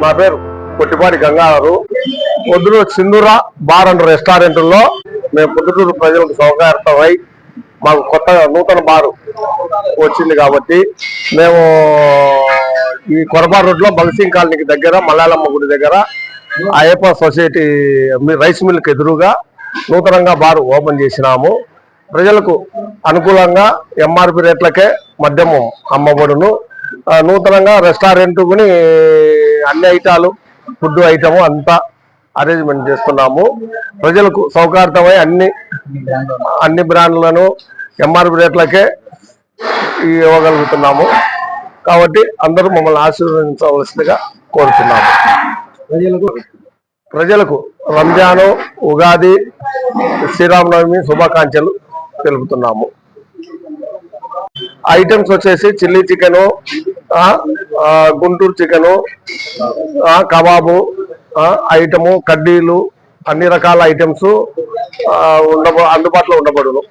నా పేరు కొట్టిపాటి గంగాధరు. పొద్దుటూరు సింధూర బార్ అండ్ రెస్టారెంట్లో మేము పొద్దుటూరు ప్రజలకు సౌకర్యమై మాకు కొత్తగా నూతన బారు వచ్చింది కాబట్టి మేము ఈ కొరపాడు రోడ్లో భగత్ కాలనీకి దగ్గర మలయాళమ్మ గుడి దగ్గర అయ్యప్ప సొసైటీ రైస్ మిల్క్ ఎదురుగా నూతనంగా బారు ఓపెన్ చేసినాము. ప్రజలకు అనుకూలంగా ఎంఆర్పి రేట్లకే మద్యము అమ్మబడును. నూతనంగా రెస్టారెంట్ కొని అన్ని ఐటాలు ఫుడ్ ఐటము అంతా అరేంజ్మెంట్ చేస్తున్నాము. ప్రజలకు సౌకర్యమై అన్ని బ్రాండ్లను ఎంఆర్పి రేట్లకే ఇవ్వగలుగుతున్నాము. కాబట్టి అందరూ మమ్మల్ని ఆశీర్వదించవలసిందిగా కోరుతున్నాము. ప్రజలకు రంజాను, ఉగాది, శ్రీరామనవమి శుభాకాంక్షలు తెలుపుతున్నాము. ఐటమ్స్ వచ్చేసి chilli chicken, Guntur chicken, kebab item, కడ్డీలు, అన్ని రకాల ఐటమ్స్ అందుబాటులో ఉండబడును.